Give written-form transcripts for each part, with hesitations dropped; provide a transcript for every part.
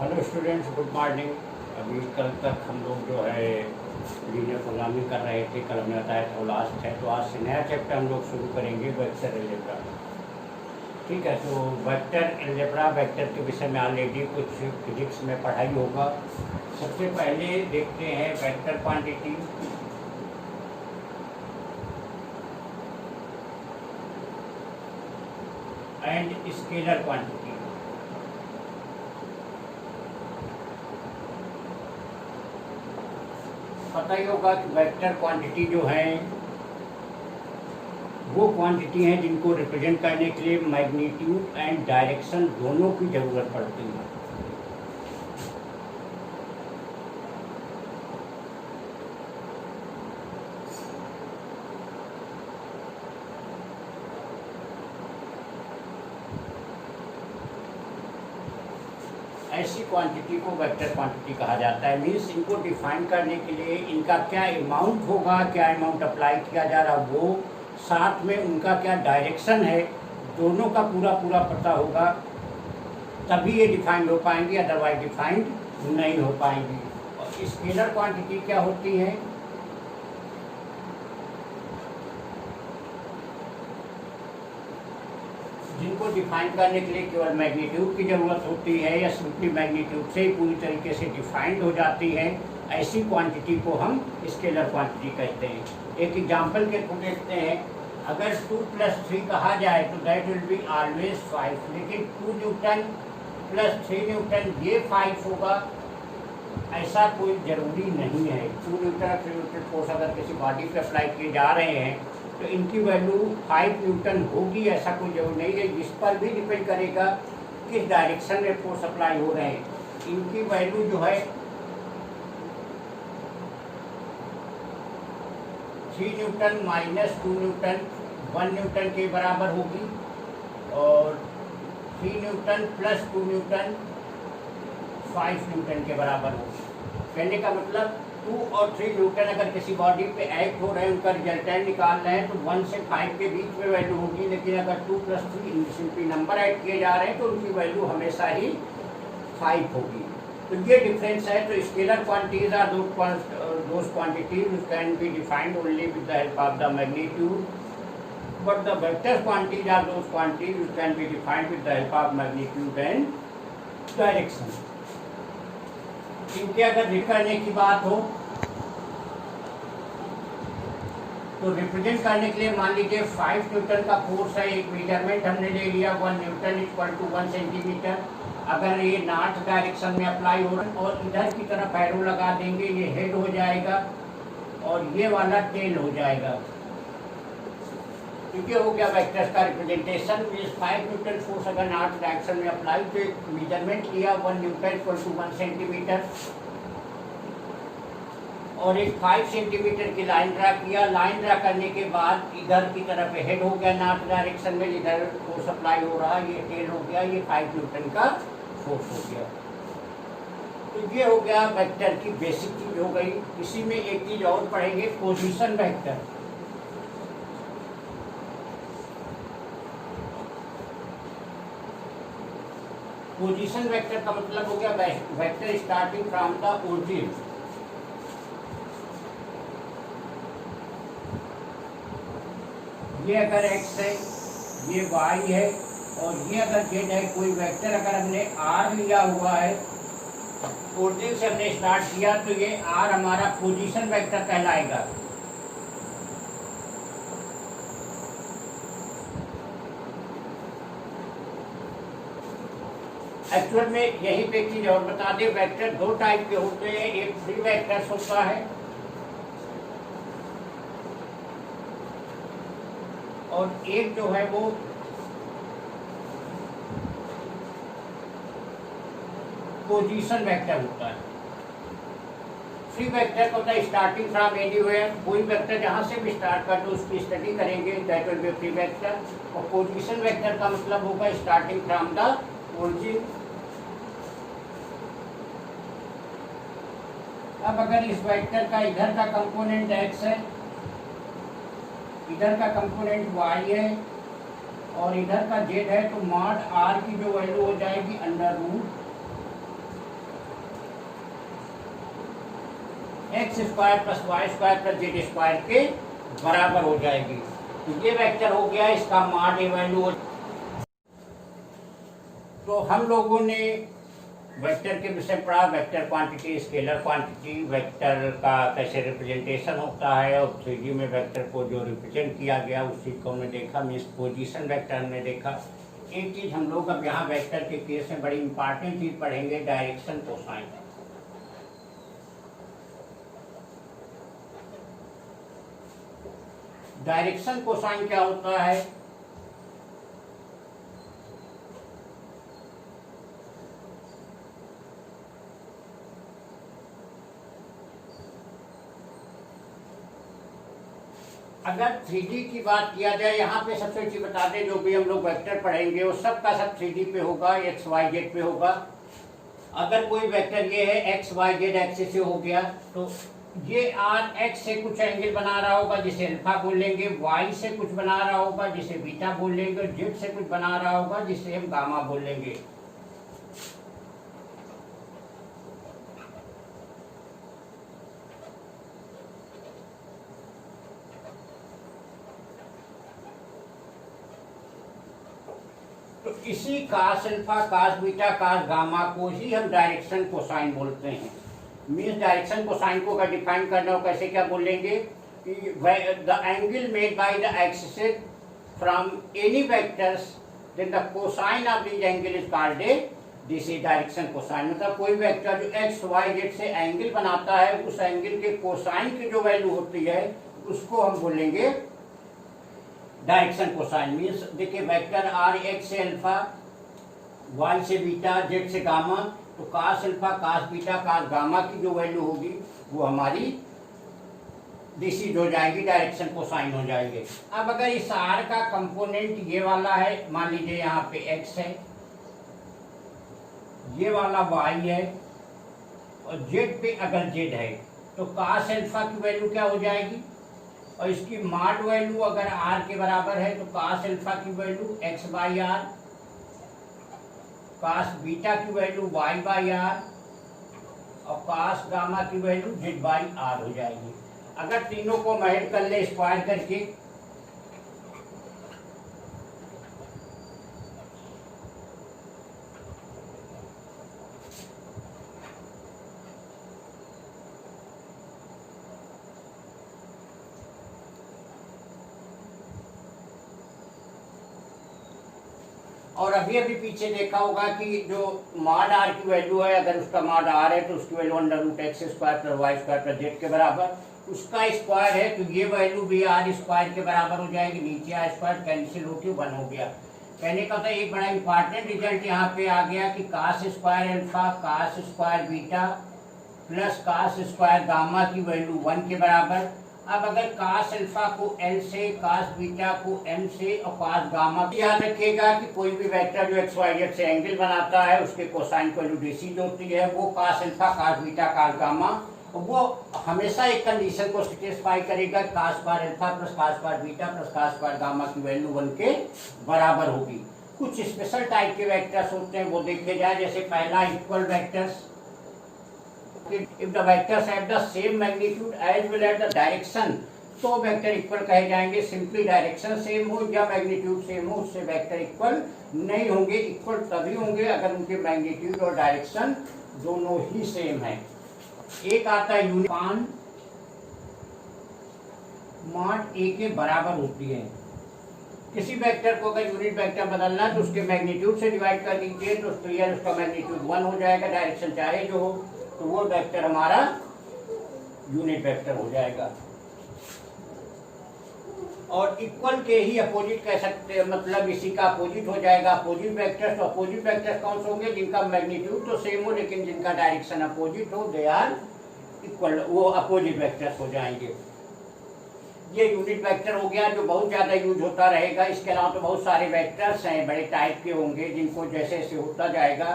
Hello students, good morning. अभी कल तक हम लोग जो है लीनियर प्रोग्रामिंग कर रहे थे। कल हमने बताया था वो लास्ट है, तो आज से नया चैप्टर हम लोग शुरू करेंगे, वेक्टर अलजेब्रा। ठीक है, तो वेक्टर अलजेब्रा, वेक्टर के विषय में ऑलरेडी कुछ फिजिक्स में पढ़ाई होगा। सबसे पहले देखते हैं vector quantity. And scalar quantity. पता ही होगा कि वेक्टर क्वांटिटी जो है वो क्वांटिटी हैं जिनको रिप्रेजेंट करने के लिए मैग्नीट्यूड एंड डायरेक्शन दोनों की ज़रूरत पड़ती है। ऐसी क्वांटिटी को वेक्टर क्वांटिटी कहा जाता है। मीन्स इनको डिफाइन करने के लिए इनका क्या अमाउंट होगा, क्या अमाउंट अप्लाई किया जा रहा वो, साथ में उनका क्या डायरेक्शन है, दोनों का पूरा पूरा पता होगा, तभी ये डिफाइंड हो पाएंगी, अदरवाइज डिफाइंड नहीं हो पाएंगी। और स्केलर क्वांटिटी क्या होती है? जिनको डिफाइन करने के लिए केवल मैग्नीट्यूड की ज़रूरत होती है या सिंपली मैग्नीट्यूड से ही पूरी तरीके से डिफाइंड हो जाती है, ऐसी क्वांटिटी को हम स्केलर क्वांटिटी कहते हैं। एक एग्जांपल के थ्रू देखते हैं। अगर 2 + 3 कहा जाए तो दैट विल बी ऑलवेज 5, लेकिन 2 न्यूटन + 3 न्यूटन ये 5 होगा, ऐसा कोई ज़रूरी नहीं है। 2 न्यूटन और 3 न्यूटन फोर्स अगर किसी बॉडी पे अप्लाई किए जा रहे हैं तो इनकी वैल्यू 5 न्यूटन होगी, ऐसा कोई जरूर नहीं है। इस पर भी डिपेंड करेगा किस डायरेक्शन में फोर्स अप्लाई हो रहे हैं। इनकी वैल्यू जो है 3 न्यूटन - 2 न्यूटन 1 न्यूटन के बराबर होगी, और 3 न्यूटन + 2 न्यूटन 5 न्यूटन के बराबर होगी। कहने का मतलब 2 और 3 न्यूटन अगर किसी बॉडी पे एक्ट हो रहे हैं, उनका रिजल्टेंट निकाल रहे हैं, तो 1 से 5 के बीच में वैल्यू होगी। लेकिन अगर 2 + 3 सिंपली नंबर ऐड किए जा रहे हैं तो उनकी वैल्यू हमेशा ही 5 होगी। तो ये डिफरेंस है। तो scalar quantities are those quantities which can be defined only with the help of the magnitude, but the vector quantities are those quantities which can be defined with the help of magnitude and direction. इनके अगर करने की बात हो तो represent करने के लिए मान लीजिए 5 न्यूटन का फोर्स है, एक मेजरमेंट हमने ले लिया 1 न्यूटन = 1 सेंटीमीटर। अगर ये नॉर्थ डायरेक्शन में अप्लाई हो रहा है और इधर की तरफ एरो लगा देंगे, ये हेड हो जाएगा और ये वाला टेल हो जाएगा। तो ये हो गया वेक्टर्स का रिप्रेजेंटेशन। 5 न्यूटन फोर्स अगर नॉर्थ डायरेक्शन में अप्लाई, तो एक मेजरमेंट लिया 1 न्यूटन = 1 सेंटीमीटर, और एक 5 सेंटीमीटर की लाइन ड्रा किया। लाइन ड्रा करने के बाद इधर की तरफ हेड हो गया नॉर्थ डायरेक्शन में, इधर फोर्स अप्लाई हो रहा, ये टेल हो गया, ये 5 न्यूटन का फोर्स हो गया। तो ये हो गया वेक्टर की बेसिक चीज हो गई। इसी में एक चीज और पढ़ेंगे, पोजीशन वेक्टर। पोजीशन वेक्टर का मतलब हो गया vector starting from the origin. ये अगर x है, ये y है, और ये अगर z है, कोई वेक्टर अगर हमने r लिया हुआ है, ओरिजिन से हमने स्टार्ट किया, तो ये r हमारा पोजीशन वेक्टर कहलाएगा। एक्चुअल में यही पे चीज और बता दें, वेक्टर 2 टाइप के होते हैं। एक फ्री वेक्टर्स होता है और एक जो है वो पोजीशन वेक्टर होता है। फ्री वेक्टर का होता है स्टार्टिंग फ्रॉम एनीवेयर, कोई वेक्टर जहाँ से भी स्टार्ट कर दो उसकी स्टडी करेंगे, that will be free vector. और पोजीशन वेक्टर का मतलब होगा स्टार्टिंग फ्रॉम द ओरिजिन। अब अगर इस वेक्टर का इधर का कंपोनेंट x है, इधर का कंपोनेंट y है और इधर का z है, तो मॉड r की जो वैल्यू हो जाएगी √, X square plus Y square plus Z square के बराबर हो जाएगी। तो ये वेक्टर हो गया, इसका मॉड ए वैल्यू। तो हम लोगों ने वेक्टर के विषय पढ़ा, vector quantity, scalar quantity, vector का कैसे रिप्रेजेंटेशन होता है, और 3D में वेक्टर को जो रिप्रेजेंट किया गया उस चीज़ को हमने देखा, मीन्स पोजीशन वेक्टर हमने देखा। एक चीज़ हम लोग अब यहाँ वेक्टर के केस में बड़ी इंपॉर्टेंट चीज़ पढ़ेंगे, डायरेक्शन कोसाइन। डायरेक्शन कोसाइन क्या होता है? अगर 3D की बात किया जाए, यहाँ पे सबसे अच्छी बता दें, जो भी हम लोग वेक्टर पढ़ेंगे वो सब का सब 3D पे होगा, एक्स वाई जेड पे होगा। अगर कोई वेक्टर ये है एक्स वाई जेड एक्सिस से हो गया, तो ये आर एक्स से कुछ एंगल बना रहा होगा जिसे अल्फा बोल लेंगे, वाई से कुछ बना रहा होगा जिसे बीटा बोल लेंगे, और जेड से कुछ बना रहा होगा जिसे हम गामा बोल लेंगे। तो इसी कास alpha, cos beta, cos gamma को ही हम डायरेक्शन कोसाइन बोलते हैं। मीन्स डायरेक्शन कोसाइन को अगर डिफाइन करना हो कैसे क्या बोलेंगे कि the angle made by the axis from any vectors, then the cosine of this angle is called this is direction cosine. मतलब कोई वेक्टर जो एक्स वाई जेड से एंगल बनाता है, उस एंगल के कोसाइन की जो वैल्यू होती है उसको हम बोलेंगे डायरेक्शन कोसाइन। मीन्स देखिए, वेक्टर आर एक्स से अल्फा, वाई से बीटा, जेड से गामा, तो cos alpha, cos beta, cos gamma की जो वैल्यू होगी वो हमारी दिस इज हो जाएगी, डायरेक्शन कोसाइन हो जाएगी। अब अगर इस आर का कंपोनेंट ये वाला है, मान लीजिए यहाँ पे एक्स है, ये वाला वाई है, और जेड पे अगर जेड है, तो कास अल्फा की वैल्यू क्या हो जाएगी, और इसकी मॉड वैल्यू अगर आर के बराबर है तो कास अल्फा की value X by R, cos beta की वैल्यू वाई बाई आर, और कास गामा की वैल्यू जेड बाई आर हो जाएगी। अगर तीनों को हम ऐड कर ले स्क्वायर करके, और अभी अभी पीछे देखा होगा कि जो मॉड आर की वैल्यू है, अगर उसका मॉड आर है तो उसकी value under root X square plus Y square plus Z के बराबर, उसका स्क्वायर है तो ये वैल्यू भी आर स्क्वायर के बराबर हो जाएगी। नीचे आर स्क्वायर कैंसिल होकर 1 हो गया। कहने का था एक बड़ा इंपॉर्टेंट रिजल्ट यहाँ पे आ गया कि cos square alpha, cos square beta plus cos square gamma की वैल्यू 1 के बराबर। अब अगर कास अल्फा को L से, कास बीटा को M से, और कास गामा, याद रखिएगा कि कोई भी वेक्टर जो एक्स वाई जेड से एंगल बनाता है उसके कोसाइन की वैल्यू DC जो होती है वो cos alpha, cos beta, cos gamma, वो हमेशा एक कंडीशन को सेटिस्फाई करेगा, cos square alpha plus cos square beta plus cos square gamma की वैल्यू 1 के बराबर होगी। कुछ स्पेशल टाइप के वेक्टर्स होते हैं वो देखे जाए, जैसे पहला equal vectors. If the vectors have the same magnitude as well as the direction, तो वेक्टर इक्वल कहे जाएंगे। सिंपली डायरेक्शन सेम हो या मैग्नीट्यूड सेम हो उससे वेक्टर इक्वल नहीं होंगे। इक्वल तभी होंगे अगर उनके मैग्नीट्यूड और डायरेक्शन दोनों ही सेम है। एक आता है यूनिट मॉड ए के बराबर होती है। किसी वेक्टर को अगर यूनिट वेक्टर बदलना है तो उसके मैग्नीट्यूड से डिवाइड कर दीजिए तो क्लियर उसका मैग्नीट्यूड 1 हो जाएगा, डायरेक्शन चाहे जो हो, तो वो वेक्टर हमारा यूनिट वेक्टर हो जाएगा। और इक्वल के ही अपोजिट कह सकते हैं, मतलब इसी का अपोजिट हो जाएगा अपोजिट वेक्टर्स। तो अपोजिट वेक्टर्स कौन से होंगे? जिनका मैग्नीट्यूड तो सेम हो लेकिन जिनका डायरेक्शन अपोजिट हो, दे आर इक्वल, वो अपोजिट वेक्टर्स हो जाएंगे। ये यूनिट वेक्टर हो गया जो बहुत ज़्यादा यूज होता रहेगा। इसके अलावा तो बहुत सारे वेक्टर्स हैं, बड़े टाइप के होंगे जिनको जैसे जैसे होता जाएगा।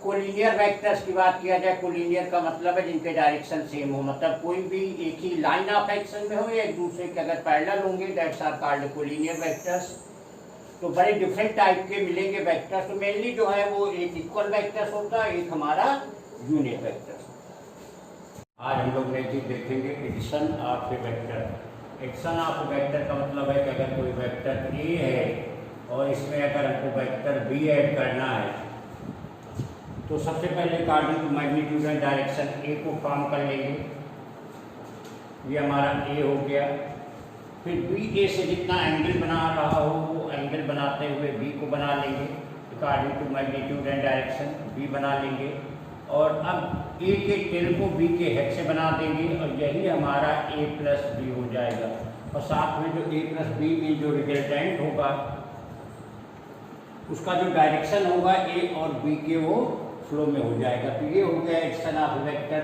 कोलिनियर वेक्टर्स की बात किया जाए, कोलिनियर का मतलब है जिनके डायरेक्शन सेम हो, मतलब कोई भी एक ही लाइन ऑफ एक्शन में हो या एक दूसरे के अगर पैरेलल होंगे, that's are called collinear vectors. तो बड़े डिफरेंट टाइप के मिलेंगे वेक्टर्स। तो मेनली जो है वो एक इक्वल वेक्टर्स होता है, एक हमारा यूनिट वेक्टर्स। आज हम लोग नई चीज़ देखेंगे, addition of a vector. Addition of a vector का मतलब है कि अगर कोई वेक्टर ए है और इसमें अगर हमको वेक्टर बी ऐड करना है तो सबसे पहले according to magnitude and direction A को फॉर्म कर लेंगे, ये हमारा ए हो गया। फिर बी ए से जितना एंगल बना रहा हो वो एंगल बनाते हुए बी को बना लेंगे, according to magnitude and direction B बना लेंगे। और अब ए के टेल को बी के हेड से बना देंगे और यही हमारा ए प्लस बी हो जाएगा। और साथ में जो ए प्लस बी में जो रिजल्टेंट होगा उसका जो डायरेक्शन होगा ए और बी के वो फ्लो में हो जाएगा। तो ये हो गया एडिशन ऑफ वेक्टर।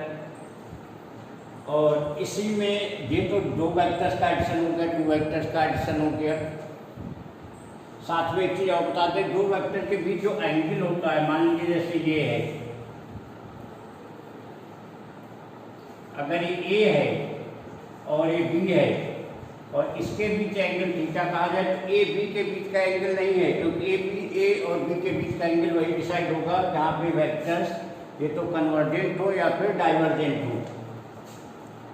और इसी में ये तो दो वेक्टर्स का एडिशन हो गया, टू वेक्टर्स का एडिशन हो गया। साथ में एक चीज़ और बता दें, दो वेक्टर के बीच जो एंगल होता है, मान लीजिए जैसे ये है, अगर ये ए है और ये बी है और इसके बीच एंगल थीटा कहा जाए तो ए बी के बीच का एंगल नहीं है, क्योंकि ए और बी के बीच का एंगल वही डिसाइड होगा जहाँ पे वेक्टर्स ये तो कन्वर्जेंट हो या फिर डाइवर्जेंट हो।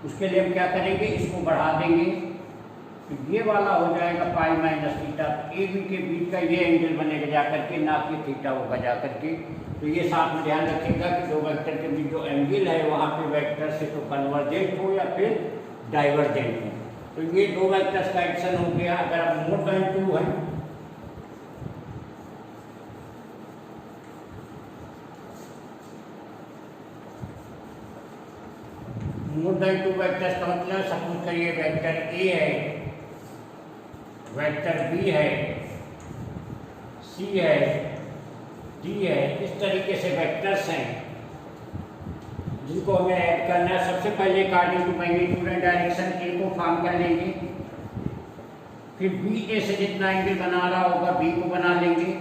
उसके लिए हम क्या करेंगे, इसको बढ़ा देंगे तो ये वाला हो जाएगा pi minus theta. A B के बीच का ये एंगल बनेगा जा करके, ना कि थीटा होगा जा करके। तो ये साथ में ध्यान रखिएगा कि दो वेक्टर के बीच जो एंगल है वहाँ पे वेक्टर से तो कन्वर्जेंट हो या फिर डाइवर्जेंट हो। तो ये दो वेक्टर्स का एडिशन हो गया। अगर अब मोर देन टू है मोर देन टू वेक्टर्स का मतलब सपोज करिए वेक्टर ए है, वेक्टर बी है, सी है, डी है, इस तरीके से वेक्टर्स हैं जिनको हमें ऐड करना है। सबसे पहले according to magnitude and direction A को फॉर्म कर लेंगे, फिर बी ए से जितना एंगल बना रहा होगा बी को बना लेंगे,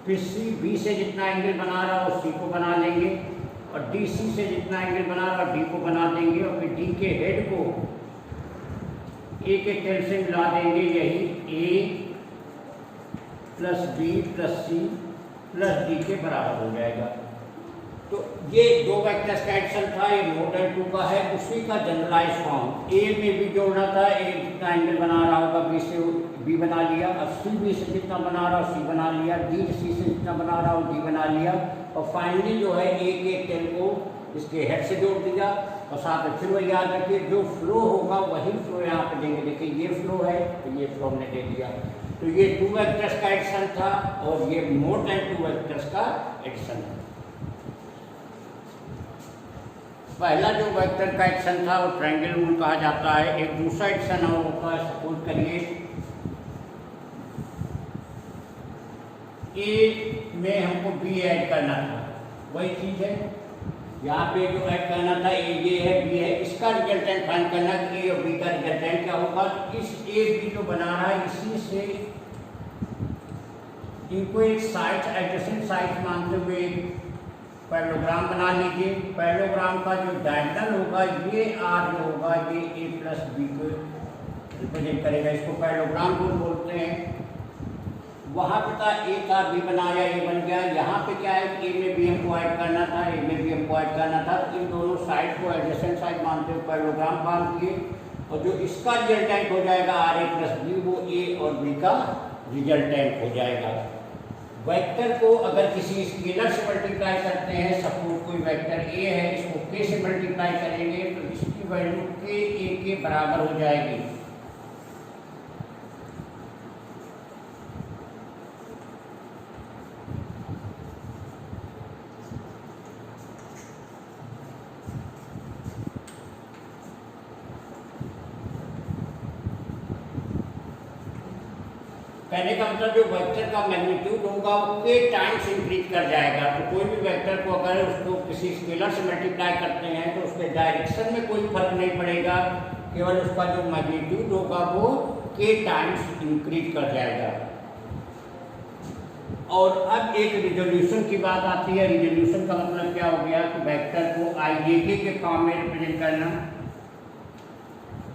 फिर सी बी से जितना एंगल बना रहा हो सी को बना लेंगे, और डी सी से जितना एंगल बना रहा हो डी को बना देंगे, और फिर डी के हेड को ए के टेल से मिला देंगे, यही A plus B plus C plus D के बराबर हो जाएगा। तो ये दो वेक्टर्स का एडिशन था, ये मॉडल 2 का है, उसी का जनरलाइज फॉर्म। ए में भी जोड़ना था, ए जितना एंगल बना रहा होगा बी से बी बना लिया, और सी बी से जितना बना रहा हो सी बना लिया, डी सी से जितना बना रहा हो डी बना लिया, और फाइनली जो है ए के टेल को इसके हेड से जोड़ दिया। और साथ में फिर वही याद रखिए जो फ्लो होगा वही फ्लो यहाँ पे देंगे। देखिए ये फ्लो है तो ये फ्लो हमने दे दिया। तो ये टू वेक्टर्स का एडिशन था और ये मोर देन टू वेक्टर्स का एडिशन है। पहला जो वेक्टर का एडिशन था वो ट्रायंगल रूल कहा जाता है। एक दूसरा एडिशन और होता है, सपोज करिए ए में हमको बी ऐड करना था, वही चीज़ है यहाँ पे जो ऐड करना था, ये है बी है, इसका रिजल्टेंट फाइंड करना कि ए और बी का रिजल्टेंट क्या होगा। इस ए बी जो बना रहा है इसी से इनको एक साइड एडजेसेंट साइड मानते हुए पैरेललोग्राम बना लीजिए। पैरेललोग्राम का जो डायगोनल होगा ये आर जो होगा ये ए प्लस बी को रिप्रेजेंट करेगा, इसको पैरेललोग्राम रूल बोलते हैं। वहाँ पे था ए था बी बनाया ए बन गया। यहाँ पे क्या है कि ए में बी हमको ऐड करना था, ए में बी हमको ऐड करना था, तो इन दोनों साइड को एडजेसेंट साइड मानते हुए पैरेललोग्राम फॉर्म किए, और जो इसका रिजल्टेंट हो जाएगा आर ए प्लस बी वो ए और बी का रिजल्टेंट हो जाएगा। वेक्टर को अगर किसी स्केलर से मल्टीप्लाई करते हैं, सपोज कोई वेक्टर ए है, इसको के से मल्टीप्लाई करेंगे तो इसकी वैल्यू के ए के बराबर हो जाएगी। कहने का मतलब जो वेक्टर का मैग्नीट्यूड होगा वो के टाइम्स इंक्रीज कर जाएगा। तो कोई भी वेक्टर को अगर उसको किसी स्केलर से मल्टीप्लाई करते हैं तो उसके डायरेक्शन में कोई फर्क नहीं पड़ेगा, केवल उसका जो मैग्नीट्यूड होगा वो के टाइम्स इंक्रीज कर जाएगा। और अब एक रिजोल्यूशन की बात आती है। रिजोल्यूशन का मतलब क्या हो गया कि वेक्टर को आईजेके के फॉर्म में रिप्रेजेंट करना।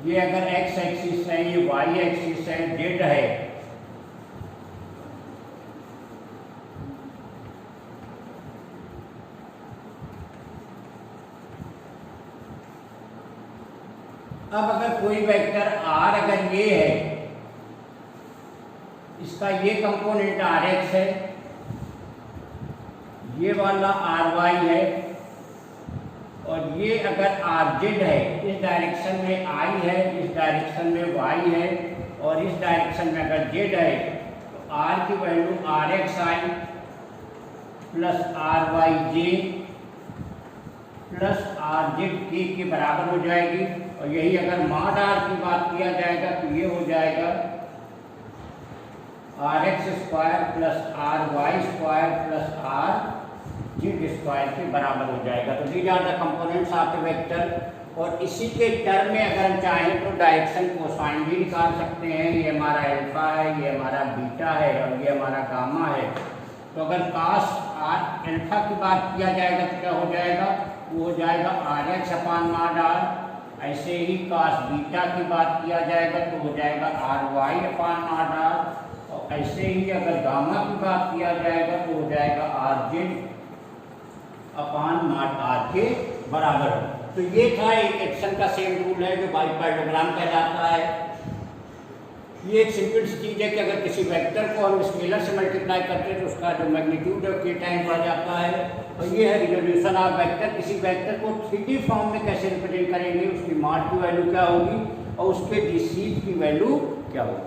ये अगर एक्स एक्सिस है, ये वाई एक्सिस है, जेड है, अब अगर कोई वेक्टर r अगर ये है, इसका ये कंपोनेंट rx है, ये वाला ry है, और ये अगर rz है, इस डायरेक्शन में I है, इस डायरेक्शन में y है, और इस डायरेक्शन में अगर z है, तो r की value rxi plus ryj plus rz के बराबर हो जाएगी। और यही अगर मॉड r की बात किया जाएगा तो ये हो जाएगा rx square plus ry square plus rz square के बराबर हो जाएगा। तो these are the components of the vector. और इसी के टर्म में अगर हम चाहें तो डायरेक्शन कोसाइन भी निकाल सकते हैं। ये हमारा अल्फा है, ये हमारा बीटा है, और ये हमारा गामा है। तो अगर कास अल्फा की बात किया जाएगा तो क्या हो जाएगा, वो हो जाएगा rx अपान मॉड r। ऐसे ही कास बीटा की बात किया जाएगा तो हो जाएगा ry अपान मॉड r। और ऐसे ही अगर गामा की बात किया जाएगा तो हो जाएगा rz अपान मॉड r के बराबर। तो ये था एक एक्शन का सेम रूल है जो बाइपैराबोलॉग्राम कहलाता है। ये एक सिंपल सी चीज़ है कि अगर किसी वेक्टर को हम स्केलर से मल्टीप्लाई करते हैं तो उसका जो मैग्नीट्यूड है के टाइम बढ़ जाता है। और ये है रिजोल्यूशन ऑफ वेक्टर। किसी वेक्टर को 3D फॉर्म में कैसे रिप्रेजेंट करेंगे, उसकी मॉड की वैल्यू क्या होगी और उसके डिसीज की वैल्यू क्या होगी।